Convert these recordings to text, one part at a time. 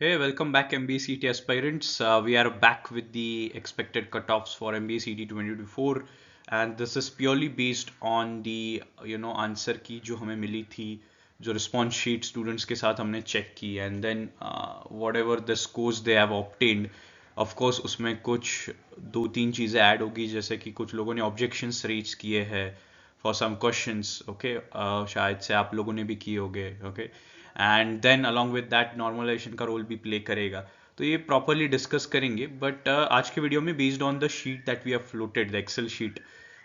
Hey, welcome back MBCT aspirants. We are back with the expected cutoffs for MBCT 2024 and this is purely based on the answer की जो हमें मिली थी जो response sheet students के साथ हमने check की and then whatever the scores they have obtained of course उसमें कुछ दो तीन चीज़ें ऐड होगी जैसे कि कुछ लोगों ने objections raise किए हैं for some questions okay शायद से आप लोगों ने भी किए होंगे okay and then along with that normalisation का रोल भी प्ले करेगा तो ये प्रॉपरली डिस्कस करेंगे बट आज के वीडियो में based on the sheet that we have floated the Excel sheet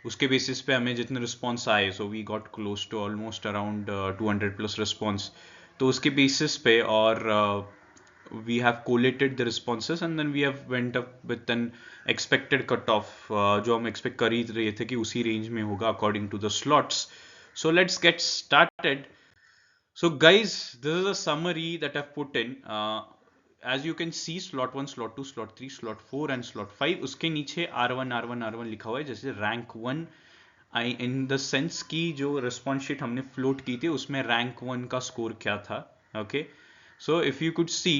उसके बेसिस पे हमें जितने रिस्पॉन्स आए so we got close to almost around 200 plus response तो उसके बेसिस पे और we have collated the responses and then we have went up with an expected cutoff जो हम expect कर ही रहे थे कि उसी range में होगा according to the slots. So let's get started. So guys, this is a summary that I've put in. As you can see, slot 1, slot 2, slot 3, slot 4 and slot 5. उसके नीचे R1, R1, R1 लिखा हुआ है जैसे rank 1 in the sense की जो response sheet हमने float की थी उसमें रैंक 1 का स्कोर क्या था okay so if you could see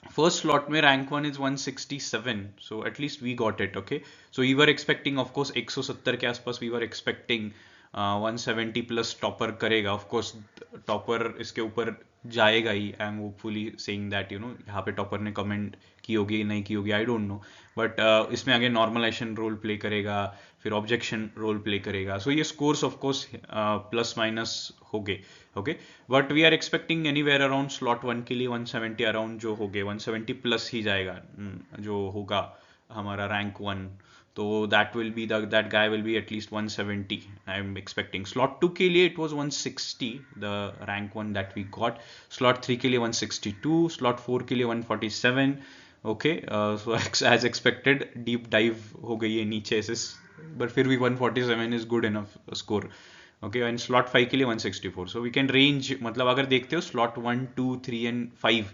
first slot में rank 1 is 167 so at least we got it okay so we were expecting of course 170 के आसपास we were expecting 170 plus topper करेगा of course topper इसके ऊपर जाएगा ही I am hopefully saying that यहाँ पे topper ने comment की होगी नहीं की होगी I don't know but इसमें आगे normalization role play करेगा फिर ऑब्जेक्शन रोल प्ले करेगा सो ये scores of course plus minus हो गए okay but we are expecting anywhere around slot 1 के लिए 170 अराउंड जो हो गए 170 प्लस ही जाएगा जो होगा हमारा रैंक 1 तो that will be that guy will be at least 170 I am expecting slot 2 के लिए it was 160 the rank 1 that we got slot 3 के लिए 162 स्लॉट 4 के लिए 147 okay so as expected deep dive हो गई है नीचे से but फिर भी 147 is good enough score okay and slot 5 के लिए 164 so we can range मतलब अगर देखते हो slot 1 2 3 and 5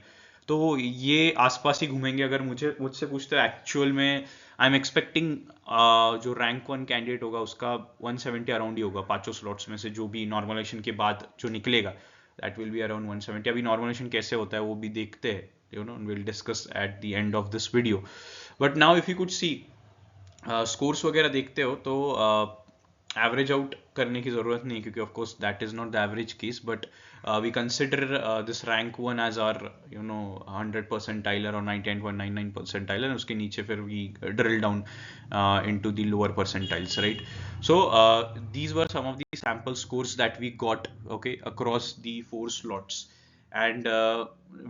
तो ये आसपास ही घूमेंगे अगर मुझसे पूछते हो एक्चुअल में आई एम एक्सपेक्टिंग जो रैंक 1 कैंडिडेट होगा उसका 170 अराउंड ही होगा पांचों स्लॉट्स में से जो भी नॉर्मलाइजेशन के बाद जो निकलेगा दैट विल बी अराउंड 170 अभी नॉर्मलाइजेशन कैसे होता है वो भी देखते हैं will discuss at the end of this video but now if you could see scores वगैरह देखते हो तो एवरेज आउट करने की ज़रूरत नहीं क्योंकि of course that is not the average case but we consider this rank 1 as are 100 percentiler और 99.99 परसेंटाइलर उसके नीचे फिर we drill down into the lower percentiles right so these were some of the sample scores that we got okay across the 4 slots and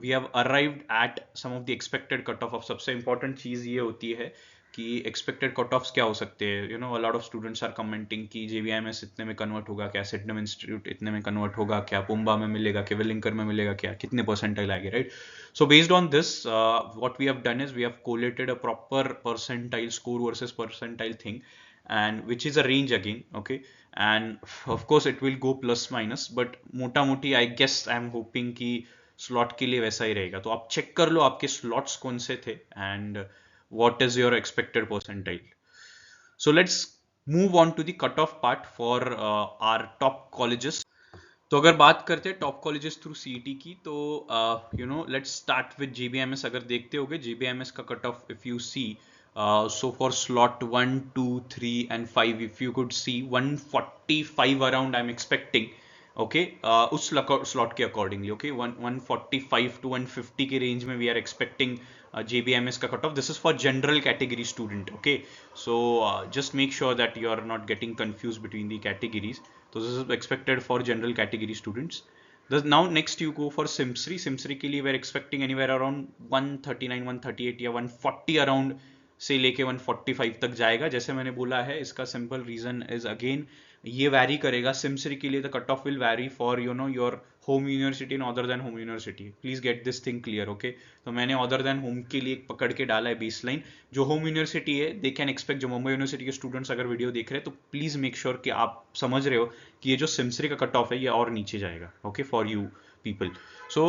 we have arrived at some of the expected cutoff of सबसे important चीज़ ये होती है कि expected cut offs क्या हो सकते हैं a lot of students are commenting कि जेवीएमएस इतने में कन्वर्ट होगा क्या सिडनम इंस्टीट्यूट इतने में कन्वर्ट होगा क्या पुम्बा में मिलेगा क्या वेलिंकर में मिलेगा क्या कितने परसेंटाइल आएंगे right so based on this what we have done is we have collated a proper percentile score versus percentile thing and which is a range again okay and of course it will go plus minus but मोटा मोटी I guess I am hoping कि slot के लिए वैसा ही रहेगा तो आप check कर लो आपके slots कौन से थे and what is your expected percentile. So let's move on to the cutoff part for our top colleges. तो अगर बात करते हैं टॉप कॉलेजेस थ्रू सीईटी की तो लेट्स स्टार्ट विद जेबीएमएस अगर देखते होगे जेबीएमएस का cut off if you see so for slot 1 2 3 and 5 if you could see 145 around I'm expecting okay उस slot के accordingly okay 145 to 150 के range में we are expecting JBMS का cutoff this is for general category student okay so just make sure that you are not getting confused between the categories so this is expected for general category students now next you go for simsri के लिए we are expecting anywhere around 139 138 या 140 around से लेके 145 तक जाएगा जैसे मैंने बोला है इसका सिंपल रीजन इज अगेन ये वैरी करेगा सिमसरी के लिए the cut off will vary for your home university and other than home university please get this thing clear okay तो मैंने अदर देन होम के लिए पकड़ के डाला है बेस लाइन जो होम यूनिवर्सिटी है दे कैन एक्सपेक्ट जो मुंबई यूनिवर्सिटी के स्टूडेंट्स अगर वीडियो देख रहे हैं तो प्लीज मेक श्योर कि आप समझ रहे हो कि ये जो सिमसरी का कट ऑफ है ये और नीचे जाएगा okay for you people so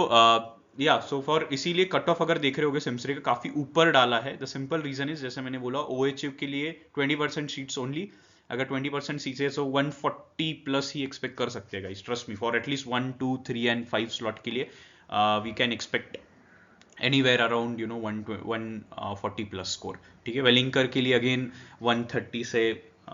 या सो फॉर इसीलिए कट ऑफ अगर देख रहे होगे सिमसरी का काफी ऊपर डाला है द सिंपल रीजन इज जैसे मैंने बोला ओएचयू के लिए 20% सीट्स ओनली अगर 20% सीट्स है तो 140 प्लस ही एक्सपेक्ट कर सकते हैं guys trust me for at least 1 2 3 and 5 slot के लिए we can expect anywhere around 140 plus score, ठीक है। वेलिंकर के लिए अगेन 130 से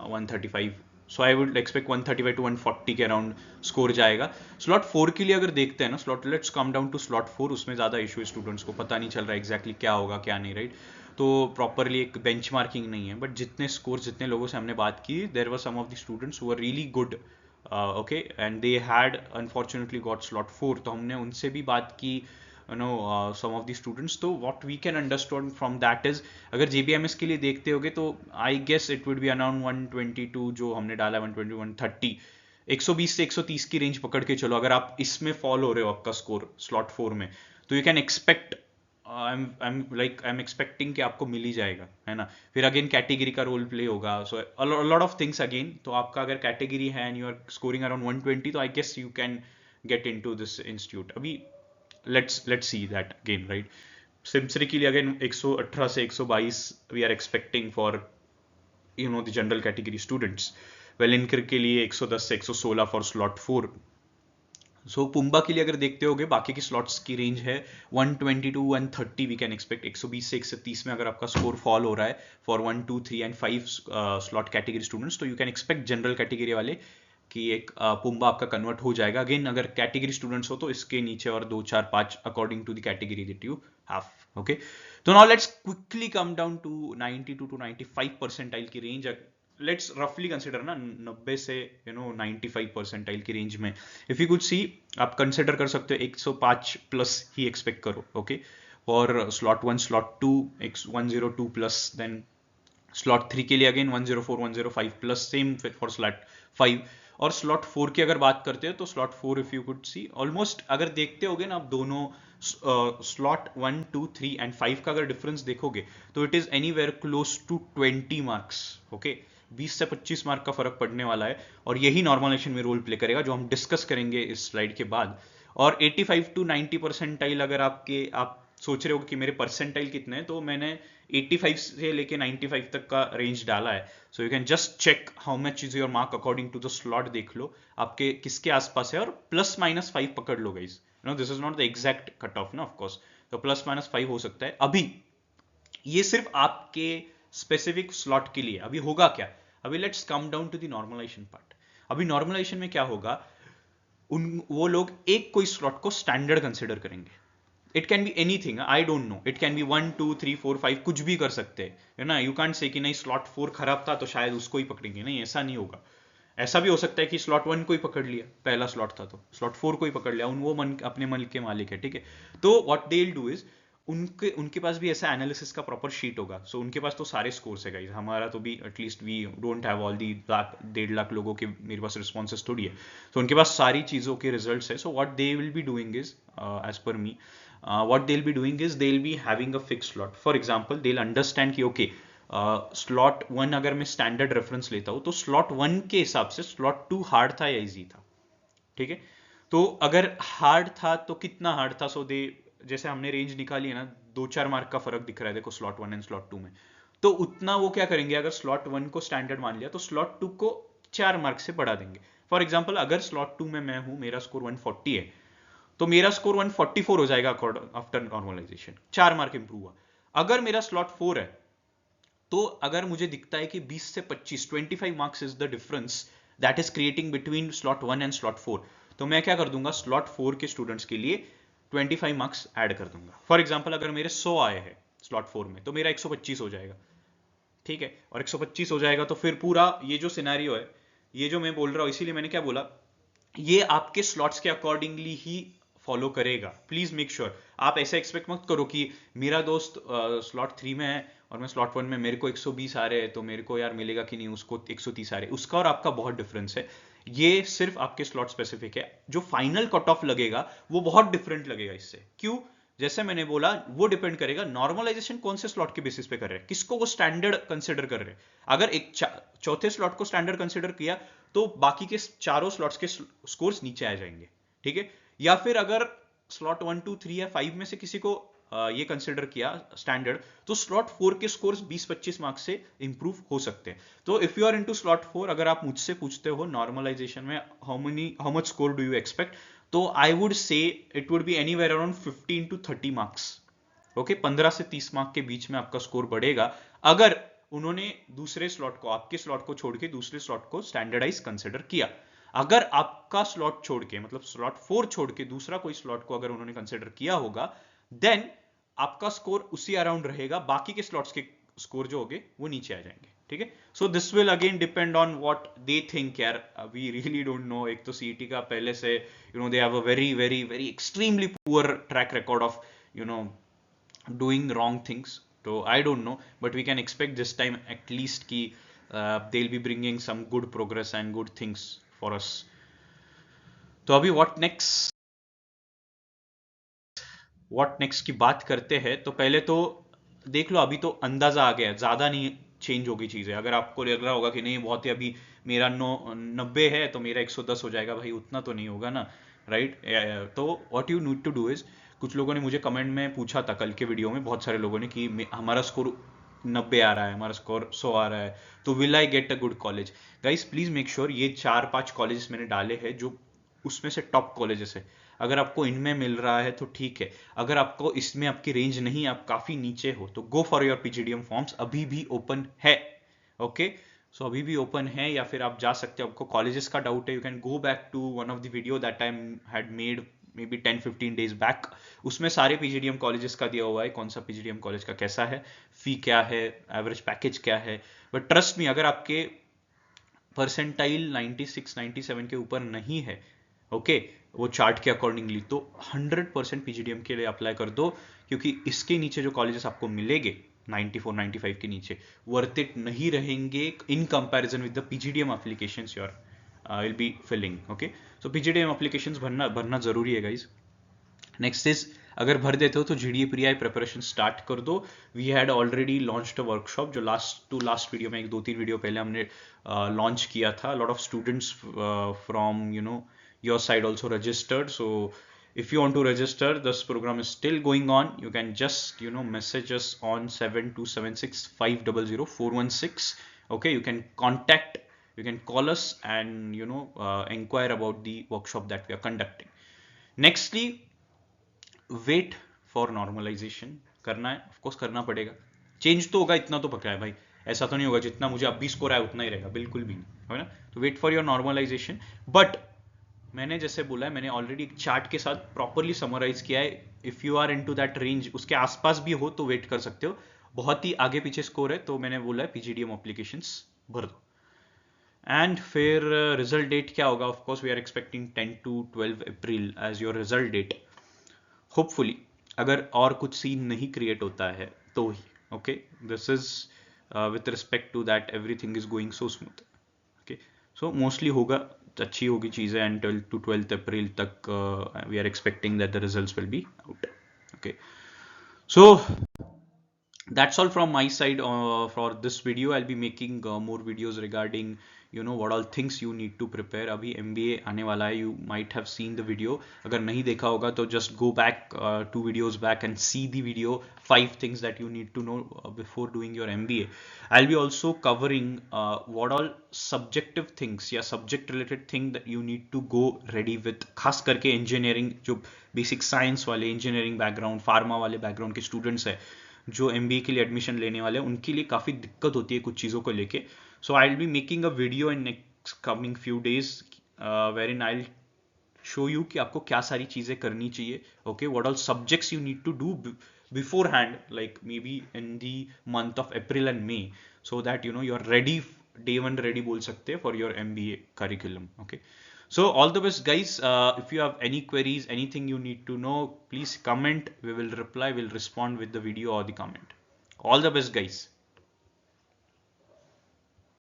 135, so I would expect 135 to 140 के अराउंड स्कोर जाएगा। स्लॉट 4 के लिए अगर देखते हैं ना, slot let's come down to slot 4, उसमें ज़्यादा इशू है, स्टूडेंट्स को पता नहीं चल रहा एग्जैक्टली क्या होगा क्या नहीं, राइट। तो प्रॉपरली एक बेंचमार्किंग नहीं है, बट जितने स्कोर, जितने लोगों से हमने बात की, there were some of the students who were really good, okay, and they had unfortunately got slot 4, तो हमने उनसे भी बात की, some of the students। तो what we can understand from that is, अगर JBMS के लिए देखते होगे तो I guess it would be around 122, जो हमने डाला 120 130, 120 से 130 की रेंज पकड़ के चलो। अगर आप इसमें फॉल हो रहे हो आपका स्कोर स्लॉट 4 में, तो you can expect, I am expecting कि आपको मिल ही जाएगा, है ना। फिर अगेन कैटेगरी का रोल प्ले होगा, so lot of things again. तो आपका अगर कैटेगरी है and you are scoring around 120, तो I guess you can get into this institute. अभी let's see that again, right। सिम्सरी के लिए अगेन 118 से 122 we are expecting for the general category students. Welingkar के लिए 110 से 116 फॉर स्लॉट 4। सो पुम्बा के लिए अगर देखते होगे, बाकी की स्लॉट्स की रेंज है 120 टू 130, वी कैन एक्सपेक्ट 120 से 130 में अगर आपका स्कोर फॉल हो रहा है for 1 2 3 and 5 slot category students, तो you can expect general category वाले कि एक पुम्बा आपका कन्वर्ट हो जाएगा। अगेन अगर कैटेगरी स्टूडेंट्स हो तो इसके नीचे और 2 4 5 according to the category that you have, okay. तो now let's quickly come down to 92 to 95 percentile की रेंज। लेट्स रफली कंसिडर ना 90 से 95 परसेंटाइल की रेंज में, इफ यू कुड सी, आप कंसिडर कर सकते हो 105 प्लस ही एक्सपेक्ट करो, ओके। और slot 1 slot 2 102 plus, then slot 3 के लिए again 104 105 plus, same for slot 5। और स्लॉट 4 की अगर बात करते हैं तो slot 4 if you could see almost, अगर देखते होगे ना आप दोनों स्लॉट 1 2 3 एंड 5 का अगर डिफरेंस देखोगे तो it is anywhere close to 20 marks, okay. 20 से 25 मार्क का फर्क पड़ने वाला है, और यही नॉर्मलाइजेशन में रोल प्ले करेगा, जो हम डिस्कस करेंगे इस स्लाइड के बाद। और 85 टू 90 परसेंटाइल अगर आप सोच रहे हो कि मेरे परसेंटाइल कितने हैं, तो मैंने 85 से लेके 95 तक का रेंज डाला है। So you can just check how much is your mark according to the slot, देख लो आपके किसके आसपास है, और प्लस माइनस 5 पकड़ लो guys, this is not the exact cut off ना, ऑफ कोर्स, तो प्लस माइनस 5 हो सकता है। अभी ये सिर्फ आपके स्पेसिफिक स्लॉट के लिए। अभी होगा क्या, अभी let's come down to the normalisation part. अभी नॉर्मलाइजेशन में क्या होगा, वो लोग एक कोई स्लॉट को स्टैंडर्ड कंसिडर करेंगे। It can be anything, I don't know, it can be 1 2 3 4 5, कुछ भी कर सकते हैं, है ना। यू कांट से कि नहीं स्लॉट 4 खराब था तो शायद उसको ही पकड़ेंगे, नहीं, ऐसा नहीं होगा। ऐसा भी हो सकता है कि स्लॉट 1 को ही पकड़ लिया, पहला स्लॉट था तो स्लॉट 4 को ही पकड़ लिया, वो अपने मन के मालिक है, ठीक है। तो what they will do is, उनके पास भी ऐसा एनालिसिस का प्रॉपर शीट होगा। सो उनके पास तो सारे स्कोर्स है गाइस, हमारा तो भी at least we don't have all the 1.5 lakh लोगों के मेरे पास रिस्पॉन्सेस थोड़ी है। तो उनके पास सारी चीज़ों के रिजल्ट्स है। So what they will be doing is, as per me, what they'll be doing is they'll be having a fixed slot. For example, they'll understand कि okay, स्लॉट 1 अगर मैं स्टैंडर्ड रेफरेंस लेता हूँ तो स्लॉट 1 के हिसाब से स्लॉट 2 हार्ड था या इजी था, ठीक है। तो अगर हार्ड था तो कितना हार्ड था, सो दे, जैसे हमने रेंज निकाली है ना, 2 4 मार्क का फर्क दिख रहा है देखो स्लॉट 1 एंड स्लॉट 2 में, तो उतना वो क्या करेंगे, अगर स्लॉट 1 को स्टैंडर्ड मान लिया तो स्लॉट 2 को 4 मार्क से बढ़ा देंगे। फॉर एग्जाम्पल, अगर स्लॉट 2 में मैं हूं, मेरा स्कोर 140 है, तो मेरा स्कोर 144 हो जाएगा आफ्टर नॉर्मलाइजेशन, 4 मार्क इंप्रूव हुआ। अगर मेरा स्लॉट 4 है, तो अगर मुझे दिखता है कि 20 से 25 marks is the difference that is creating between slot 1 and slot 4, तो मैं क्या कर दूंगा, स्लॉट 4 के स्टूडेंट्स के लिए 25 मार्क्स ऐड कर दूंगा। फॉर एग्जाम्पल, अगर मेरे 100 आए हैं स्लॉट 4 में, तो मेरा 125 हो जाएगा, ठीक है। और 125 हो जाएगा तो फिर पूरा ये जो सिनेरियो है, ये जो मैं बोल रहा हूँ, इसीलिए मैंने क्या बोला, ये आपके स्लॉट्स के अकॉर्डिंगली ही फॉलो करेगा। प्लीज मेक श्योर, आप ऐसा एक्सपेक्ट मत करो कि मेरा दोस्त स्लॉट 3 में है और मैं स्लॉट 1 में, मेरे को 120 आ रहे हैं तो मेरे को यार मिलेगा कि नहीं, उसको 130 आ रहे हैं, उसका और आपका बहुत डिफरेंस है। ये सिर्फ आपके स्लॉट स्पेसिफिक है, जो फाइनल कट ऑफ लगेगा वो बहुत डिफरेंट लगेगा इससे। क्यों, जैसे मैंने बोला, वो डिपेंड करेगा नॉर्मलाइजेशन कौन से स्लॉट के बेसिस पे कर रहे हैं, किसको वो स्टैंडर्ड कंसिडर कर रहे हैं। अगर एक चौथे स्लॉट को स्टैंडर्ड कंसिडर किया तो बाकी के चारों स्लॉट्स के स्कोर्स नीचे आ जाएंगे, ठीक है। या फिर अगर स्लॉट 1 2 3 या 5 में से किसी को ये कंसिडर किया स्टैंडर्ड, तो स्लॉट 4 के स्कोर्स 20-25 मार्क्स से इंप्रूव हो सकते हैं। तो if you are into slot 4, अगर आप मुझसे पूछते हो नॉर्मलाइजेशन में how much score do you expect, तो I would say it would be anywhere around 15 to 30 marks, okay, 15 से 30 मार्क के बीच में आपका स्कोर बढ़ेगा अगर उन्होंने दूसरे स्लॉट को, आपके स्लॉट को छोड़ के दूसरे स्लॉट को स्टैंडर्डाइज कंसिडर किया। अगर आपका स्लॉट छोड़ के, मतलब स्लॉट 4 छोड़ के दूसरा कोई स्लॉट को अगर उन्होंने कंसिडर किया होगा, देन आपका स्कोर उसी अराउंड रहेगा, बाकी के स्लॉट्स के स्कोर जो होंगे वो नीचे आ जाएंगे। ठीक है, so this will again depend on what they think यार, वी रियली डोंट नो। एक तो सीईटी का पहले से they have a very very very extremely poor track record of doing wrong things. So I don't know, but we can expect this time at least ki they'll be bringing some good progress and good things for us. तो अभी what next की बात करते हैं। तो पहले तो देख लो, अभी तो अंदाजा आ गया है, ज्यादा नहीं चेंज होगी चीजें। अगर आपको लग रहा होगा कि नहीं बहुत ही अभी मेरा 90 है तो मेरा 110 हो जाएगा, भाई उतना तो नहीं होगा ना, राइट? तो what you need to do is, कुछ लोगों ने मुझे कमेंट में पूछा था कल के वीडियो में, बहुत सारे लोगों ने, कि हमारा स्कोर 90 आ रहा है, हमारा स्कोर 100 आ रहा है, तो will I get a good college? Guys please make sure, ये 4-5 कॉलेजेस मैंने डाले हैं जो उसमें से टॉप कॉलेजेस है। अगर आपको इनमें मिल रहा है तो ठीक है, अगर आपको इसमें आपकी रेंज नहीं, आप काफी नीचे हो, तो go for your PGDM forms, अभी भी ओपन है। ओके, सो अभी भी ओपन है, या फिर आप जा सकते हो। आपको कॉलेजेस का डाउट है, you can go back to one of the video that I had made may be 10-15 days back. उसमें सारे पीजीडीएम कॉलेजेस का दिया हुआ है, कौन सा पीजीडीएम कॉलेज का कैसा है, फी क्या है, एवरेज पैकेज क्या है। बट ट्रस्ट मी, अगर आपके परसेंटाइल 96 97 के ऊपर नहीं है, ओके, वो चार्ट के अकॉर्डिंगली, तो 100% पीजीडीएम के लिए अप्लाई कर दो, क्योंकि इसके नीचे जो कॉलेजेस आपको मिलेंगे 94 95 के नीचे, वर्थ इट नहीं रहेंगे in comparison with the PGDM applications your will be filling. Okay, so PGDM applications भरना भरना जरूरी है गाइज। नेक्स्ट इज, अगर भर देते हो तो जीडीए प्री-आई प्रिपरेशन स्टार्ट कर दो। We had already launched a workshop, जो लास्ट वीडियो में, 1-2-3 वीडियो पहले हमने लॉन्च किया था। Lot of students from your side also registered. So if you want to register, this program is still going on. You can just message us on 7276500416. Okay, you can contact, you can call us and inquire about the workshop that we are conducting. Nextly, wait for normalisation करना है, of course करना पड़ेगा। Change तो होगा, इतना तो पक्का है भाई, ऐसा तो नहीं होगा जितना मुझे अब भी स्कोर आया उतना ही रहेगा, बिल्कुल भी नहीं, है ना? तो wait for your normalisation. But मैंने जैसे बोला है, मैंने ऑलरेडी एक चार्ट के साथ प्रॉपरली समराइज किया है। If you are into that range, उसके आसपास भी हो तो वेट कर सकते हो। बहुत ही आगे पीछे स्कोर है तो मैंने बोला है पीजीडीएम एप्लीकेशंस भर दो। एंड फिर रिजल्ट डेट क्या होगा? Of course we are expecting 10 to 12 April as your result date, hopefully, अगर और कुछ सीन नहीं क्रिएट होता है तो ही। Okay, this is with respect to that everything is going so smooth. Okay, so mostly होगा, अच्छी होगी चीजें, एंड 12 to 12 अप्रैल तक we are expecting that the results will be out. Okay, so that's all from my side for this video. I'll be making more videos regarding what all things you need to prepare. अभी MBA आने वाला है, you might have seen the video. अगर नहीं देखा होगा तो just go back 2 videos back and see the video, 5 things that you need to know before doing your MBA. I'll be also covering what all subjective things या subject related thing that you need to go ready with, खास करके engineering, जो basic science वाले, engineering background, pharma वाले background के students है, जो MBA के लिए एडमिशन लेने वाले हैं, उनके लिए काफ़ी दिक्कत होती है कुछ चीज़ों को लेके। So I will be making a video in next coming few days wherein I show you कि आपको क्या सारी चीज़ें करनी चाहिए। Okay, what all subjects you need to do beforehand, like maybe in the month of April and May, so that you are ready, day one ready बोल सकते हैं for your MBA curriculum. Okay, so all the best guys. If you have any queries, anything you need to know, please comment. We will reply, we'll respond with the video or the comment. All the best guys.